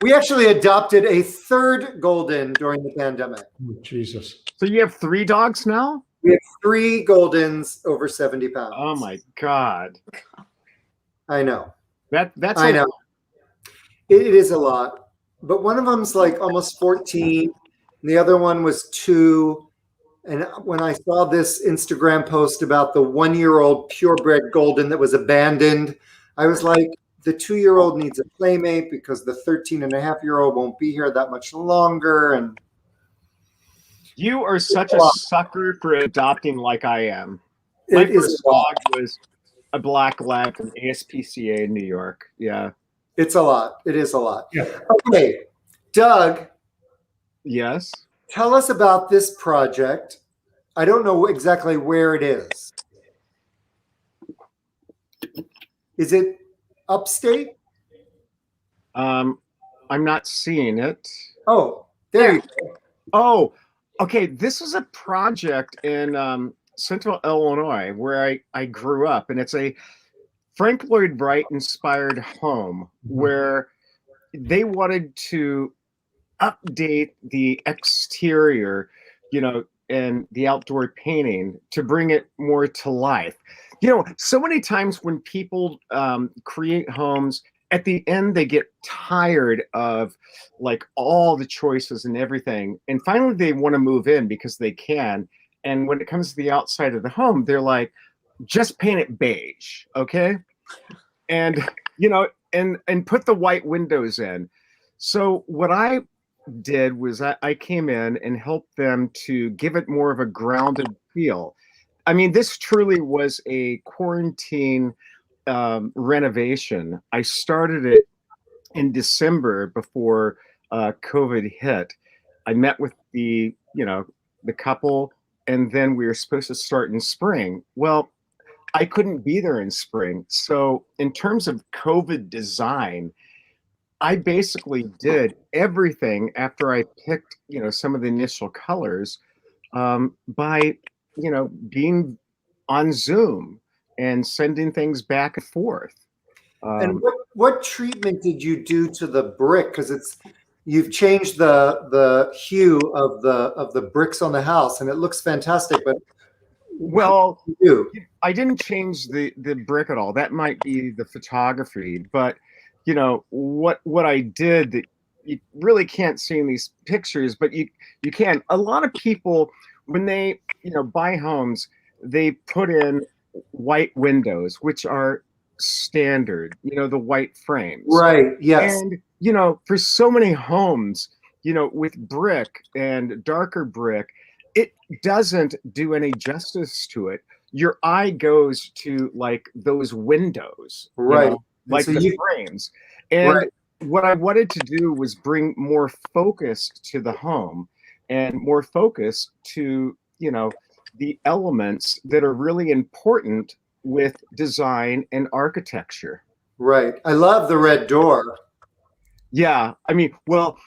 We actually adopted a third golden during the pandemic. Oh, Jesus. So you have 3 dogs now? We have 3 goldens over 70 pounds. Oh my God. I know. That's I know. It is a lot. But one of them's like almost 14. And the other one was 2. And when I saw this Instagram post about the 1-year-old purebred golden that was abandoned, I was like, the 2-year-old needs a playmate because the 13-and-a-half-year-old won't be here that much longer. And you are such a sucker for adopting like I am. My first dog was a black lab from ASPCA in New York. Yeah. It's a lot. It is a lot. Yeah. Okay, Doug. Yes. Tell us about this project. I don't know exactly where it is. Is it upstate? I'm not seeing it. Oh, there you go. Oh, okay. This is a project in Central Illinois where I grew up, and it's a Frank Lloyd Wright inspired home where they wanted to update the exterior, and the outdoor painting to bring it more to life. So many times when people create homes, at the end they get tired of like all the choices and everything, and finally they want to move in because they can. And when it comes to the outside of the home, they're like, just paint it beige, okay? And and put the white windows in. So what I did was I came in and helped them to give it more of a grounded feel. I mean, this truly was a quarantine renovation. I started it in December before COVID hit. I met with the couple, and then we were supposed to start in spring. Well, I couldn't be there in spring. So in terms of COVID design, I basically did everything after I picked, some of the initial colors by, being on Zoom and sending things back and forth. And what treatment did you do to the brick? Because you've changed the hue of the bricks on the house, and it looks fantastic. But well, I didn't change the brick at all. That might be the photography, but what I did that you really can't see in these pictures, but you can. A lot of people, when they buy homes, they put in white windows, which are standard, the white frames. Right. Yes. And for so many homes, with brick and darker brick, it doesn't do any justice to it. Your eye goes to like those windows, right? Like so the frames. And what I wanted to do was bring more focus to the home and more focus to, the elements that are really important with design and architecture. Right. I love the red door. Yeah. I mean, well,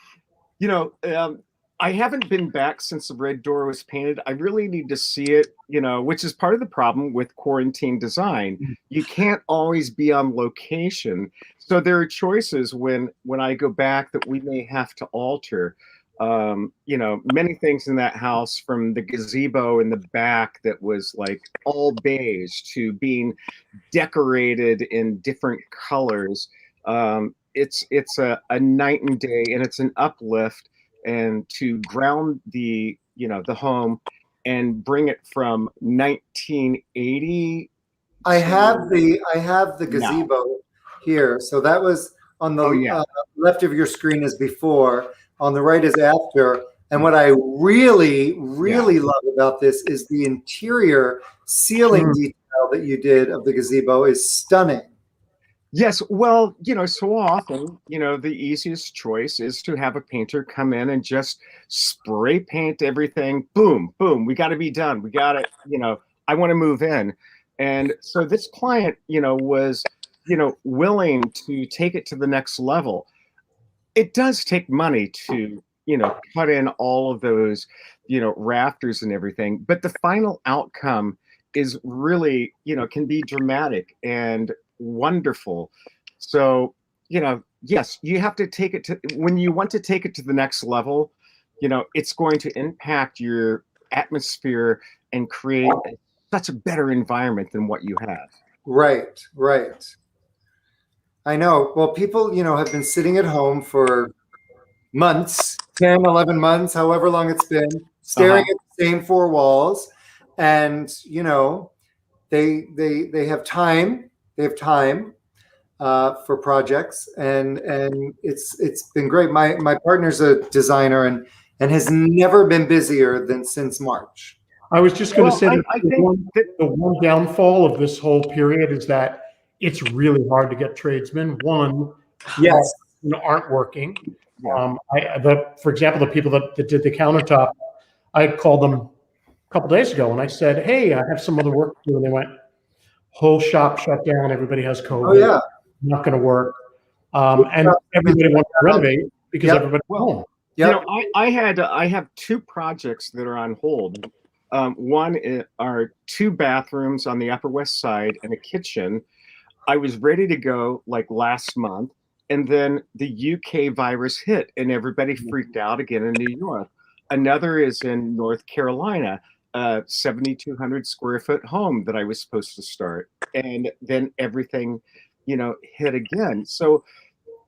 I haven't been back since the red door was painted. I really need to see it, which is part of the problem with quarantine design. You can't always be on location. So there are choices when I go back that we may have to alter. Many things in that house, from the gazebo in the back that was like all beige to being decorated in different colors. It's a night and day, and it's an uplift, and to ground the the home and bring it from 1980. I have the gazebo here. So that was on the left of your screen is before, on the right is after. And what I really love about this is the interior ceiling detail that you did of the gazebo is stunning. Yes, well, so often, the easiest choice is to have a painter come in and just spray paint everything. Boom, boom, we got to be done. We got it, I want to move in. And so this client, was, willing to take it to the next level. It does take money to, cut in all of those, rafters and everything. But the final outcome is really, can be dramatic and wonderful. So, yes, you have to take it to, when you want to take it to the next level, it's going to impact your atmosphere and create such a better environment than what you have. Right. I know. Well, people, have been sitting at home for months, 10, 11 months, however long it's been, staring at the same four walls. And, they have time. They have time for projects, and it's been great. My partner's a designer and has never been busier than since March. I was just going to say that the one downfall of this whole period is that it's really hard to get tradesmen. One, yes, aren't working. For example, the people that did the countertop, I called them a couple days ago and I said, "Hey, I have some other work to do," and they went, "Whole shop shut down. Everybody has COVID. Oh yeah, not going to work." And everybody wants to renovate because everybody's home. I have two projects that are on hold. One are 2 bathrooms on the Upper West Side and a kitchen. I was ready to go like last month, and then the UK virus hit and everybody freaked out again in New York. Another is in North Carolina, a 7,200 square foot home that I was supposed to start. And then everything, hit again. So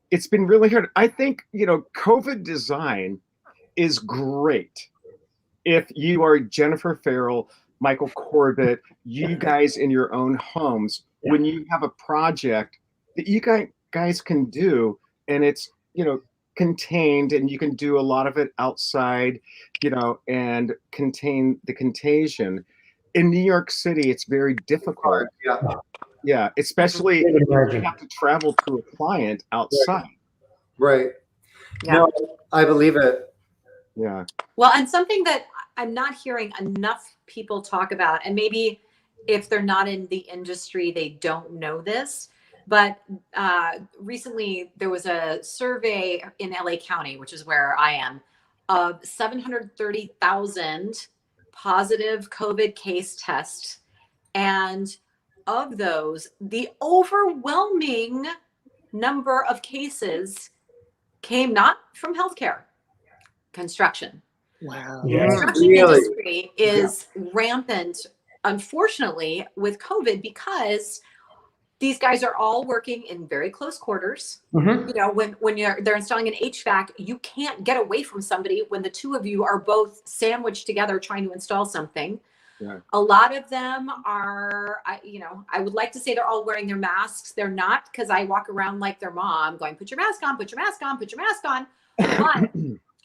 it's been really hard. I think, COVID design is great. If you are Jennifer Farrell, Michael Corbett, you guys in your own homes, when you have a project that you guys can do, and it's, contained, and you can do a lot of it outside, and contain the contagion. In New York City, it's very difficult. Yeah, especially if you have to travel to a client outside. Right. Yeah. No, I believe it. Yeah. Well, and something that I'm not hearing enough people talk about, and maybe if they're not in the industry, they don't know this, but recently there was a survey in LA County, which is where I am, of 730,000 positive COVID case tests. And of those, the overwhelming number of cases came not from healthcare, construction. Wow. The construction industry is rampant, unfortunately, with COVID, because these guys are all working in very close quarters. Mm-hmm. When they're installing an HVAC, you can't get away from somebody when the two of you are both sandwiched together trying to install something. Yeah. A lot of them are, I would like to say they're all wearing their masks. They're not, because I walk around like their mom going, "Put your mask on, put your mask on, put your mask on." But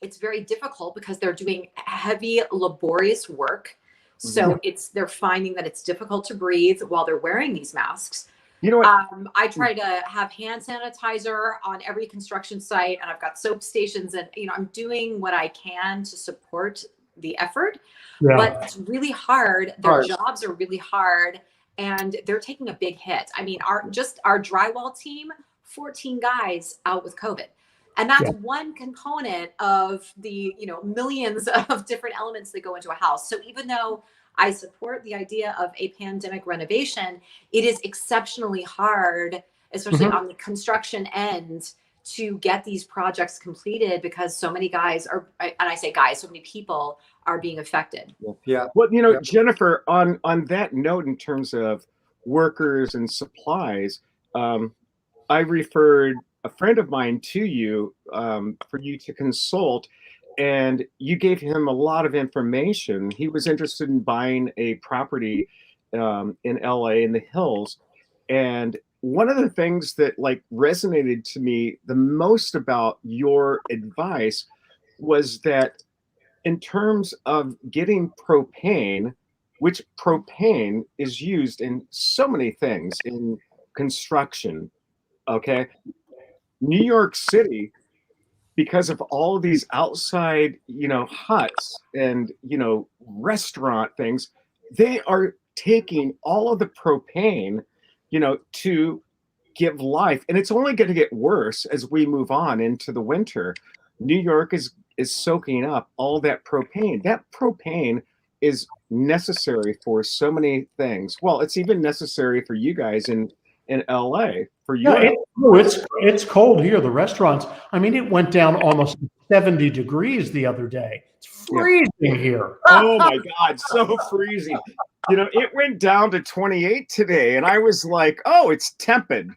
it's very difficult because they're doing heavy, laborious work. So they're finding that it's difficult to breathe while they're wearing these masks. You know what? I try to have hand sanitizer on every construction site, and I've got soap stations, and I'm doing what I can to support the effort. Yeah. But it's really hard. Their jobs are really hard, and they're taking a big hit. I mean, our drywall team, 14 guys out with COVID. And that's one component of the, millions of different elements that go into a house. So even though I support the idea of a pandemic renovation, it is exceptionally hard, especially on the construction end, to get these projects completed because so many guys are, and I say guys, so many people are being affected. Yeah. Well, Jennifer, on that note, in terms of workers and supplies, I referred a friend of mine to you for you to consult, and you gave him a lot of information. He was interested in buying a property in LA in the hills. And one of the things that resonated to me the most about your advice was that in terms of getting propane, which propane is used in so many things in construction, okay? New York City, because of all of these outside, huts and, restaurant things, they are taking all of the propane, to give life. And it's only going to get worse as we move on into the winter. New York is soaking up all that propane. That propane is necessary for so many things. Well, it's even necessary for you guys in LA for you. It's cold here. The restaurants, I mean, it went down almost 70 degrees the other day. It's freezing here. Oh my God, so freezing. It went down to 28 today, and I was like, oh, it's tepid.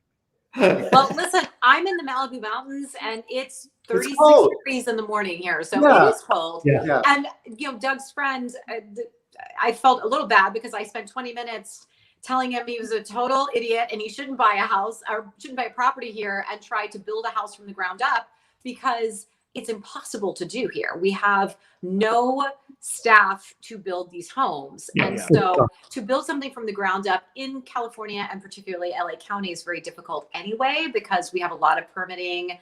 Well, listen, I'm in the Malibu Mountains, and it's 36 degrees in the morning here, so it is cold. Yeah. And Doug's friend, I felt a little bad because I spent 20 minutes telling him he was a total idiot and he shouldn't buy a house or shouldn't buy a property here and try to build a house from the ground up because it's impossible to do here. We have no staff to build these homes. So to build something from the ground up in California and particularly LA County is very difficult anyway, because we have a lot of permitting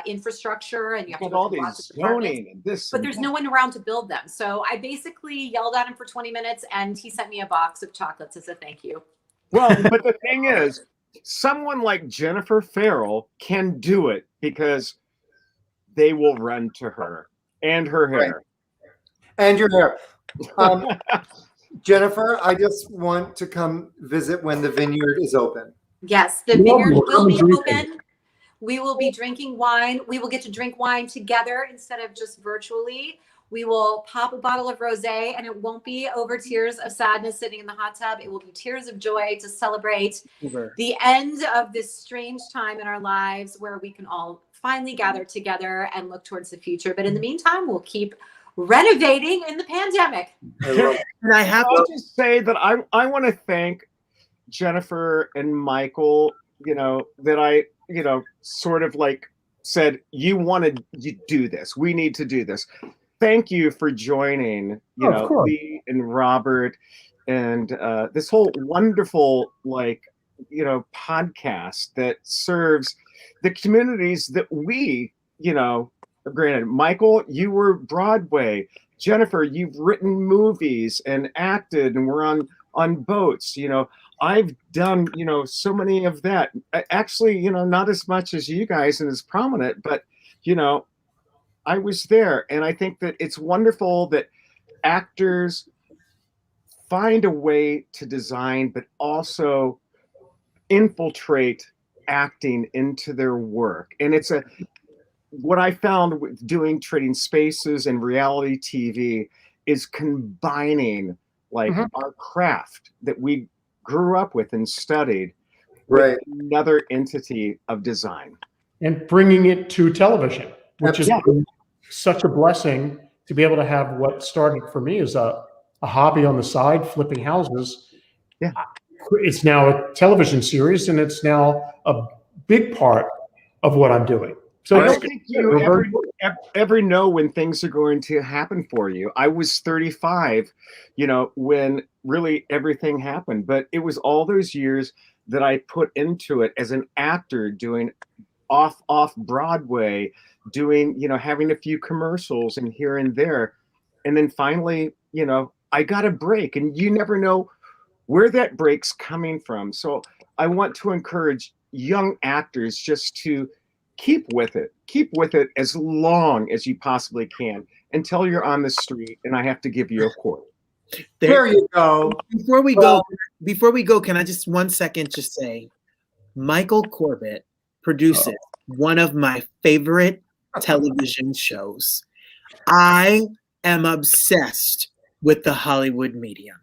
infrastructure and you have to go all through these lots of zoning departments. and this. But there's no one around to build them. So I basically yelled at him for 20 minutes and he sent me a box of chocolates as a thank you. Well, but the thing is, someone like Jennifer Farrell can do it because they will run to her and her hair. And your hair. Jennifer, I just want to come visit when the vineyard is open. Yes, the vineyard will be open. We will be drinking wine. We will get to drink wine together instead of just virtually. We will pop a bottle of rosé, and it won't be over tears of sadness sitting in the hot tub. It will be tears of joy to celebrate the end of this strange time in our lives where we can all finally gather together and look towards the future. But in the meantime, we'll keep renovating in the pandemic. And I have to just say that I want to thank Jennifer and Michael, that I, sort of said, you want to do this. We need to do this. Thank you for joining, Lee and Robert and this whole wonderful, podcast that serves the communities that we, granted, Michael, you were Broadway. Jennifer, you've written movies and acted and we're on boats. I've done, so many of that. Actually, not as much as you guys and as prominent, but, I was there. And I think that it's wonderful that actors find a way to design, but also infiltrate acting into their work. And it's what I found with doing Trading Spaces and reality TV is combining our craft that we grew up with and studied with another entity of design. And bringing it to television, which is such a blessing to be able to have what started for me as a hobby on the side, flipping houses. Yeah. It's now a television series and it's now a big part of what I'm doing. I don't think you ever know when things are going to happen for you. I was 35, when really everything happened. But it was all those years that I put into it as an actor, doing off Broadway, doing, having a few commercials and here and there. And then finally, I got a break, and you never know where that break's coming from. So I want to encourage young actors just to keep with it as long as you possibly can until you're on the street and I have to give you a quote. There you go. Before we go, can I just 1 second just say, Michael Corbett produces one of my favorite television shows. I am obsessed with the Hollywood medium.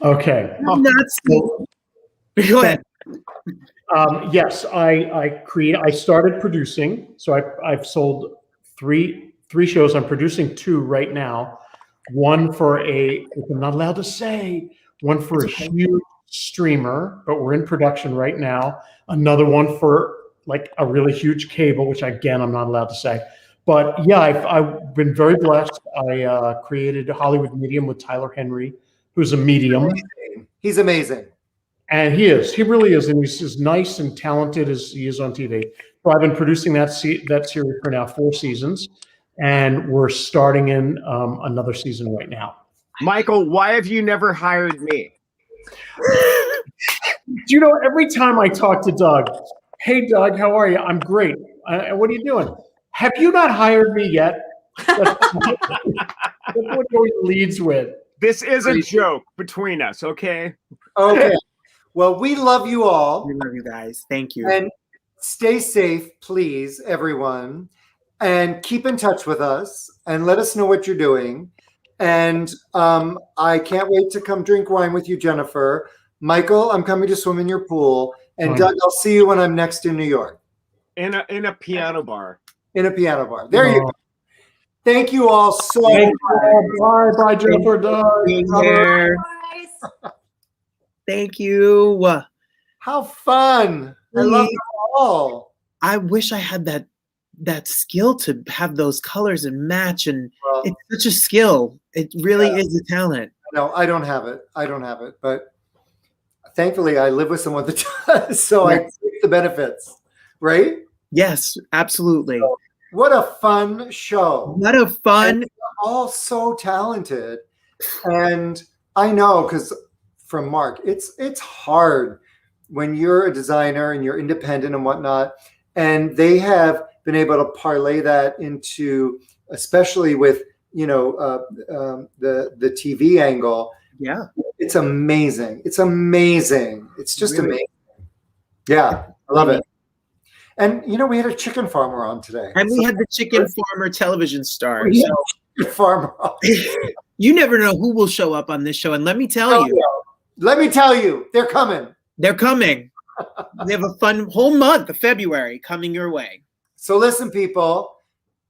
Okay. I'm not Go ahead. Yes, I started producing. So I've sold three shows. I'm producing 2 right now. One for which I'm not allowed to say, one for a huge streamer, but we're in production right now. Another one for like a really huge cable, which again, I'm not allowed to say. But yeah, I've been very blessed. I created Hollywood Medium with Tyler Henry, who's a medium. He's amazing. And he really is. And he's as nice and talented as he is on TV. So I've been producing that series for now 4 seasons. And we're starting in another season right now. Michael, why have you never hired me? Every time I talk to Doug, hey, Doug, how are you? I'm great. What are you doing? Have you not hired me yet? That's what he always leads with. This is a joke between us, okay? Okay. Well, we love you all. We love you guys. Thank you. And stay safe, please, everyone. And keep in touch with us and let us know what you're doing. And I can't wait to come drink wine with you, Jennifer. Michael, I'm coming to swim in your pool. And Doug, I'll see you when I'm next in New York. In a piano bar. In a piano bar. There you go. Thank you all so much. Bye, Jennifer. Doug. Thank you. How fun. I love you all. I wish I had that skill to have those colors and match, and it's such a skill. It really is a talent. No, I don't have it. But thankfully I live with someone that does, so I take the benefits, right? Yes, absolutely. So, what a fun show. What a fun. And they're all so talented. And I know, because from Mark, it's hard when you're a designer and you're independent and whatnot, and they have been able to parlay that into, especially with the TV angle. Yeah, it's amazing. It's amazing. It's just amazing. Yeah, I love it. And we had a chicken farmer on today, and we had the chicken farmer television star. So. Farmer. You never know who will show up on this show, and let me tell you, they're coming. They're coming. We have a fun whole month of February coming your way. So listen, people,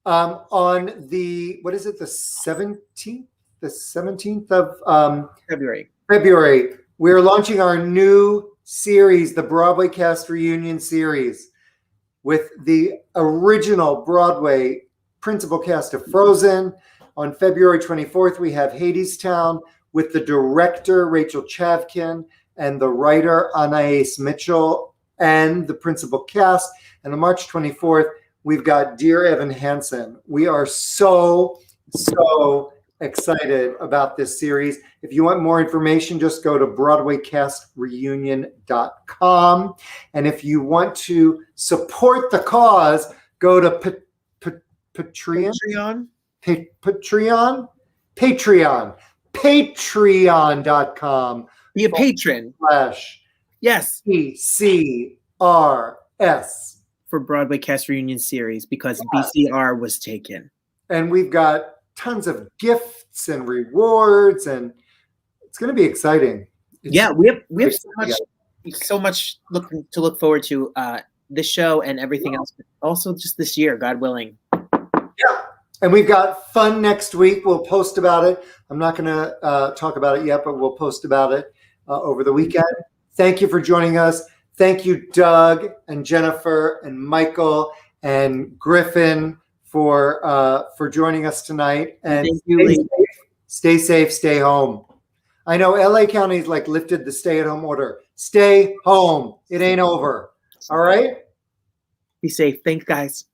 on the, what is it, the 17th? The 17th of February, we're launching our new series, the Broadway Cast Reunion Series, with the original Broadway principal cast of Frozen. On February 24th, we have Hadestown with the director, Rachel Chavkin, and the writer, Anais Mitchell, and the principal cast. And on March 24th, we've got Dear Evan Hansen. We are so excited about this series. If you want more information, just go to BroadwayCastReunion.com. And if you want to support the cause, go to Patreon. Patreon.com. Be a patron. Yes. BCRS. For Broadway Cast Reunion Series, because BCR was taken. And we've got tons of gifts and rewards, and it's going to be exciting. We have so much to look forward to this show and everything else, but also just this year, God willing. Yeah. And we've got fun next week. We'll post about it. I'm not going to talk about it yet, but we'll post about it over the weekend. Thank you for joining us. Thank you, Doug and Jennifer and Michael and Griffin for joining us tonight. And Thank you, Lee. stay safe, stay home. I know LA County's like lifted the stay-at-home order. Stay home. It ain't over. All right? Be safe. Thanks, guys.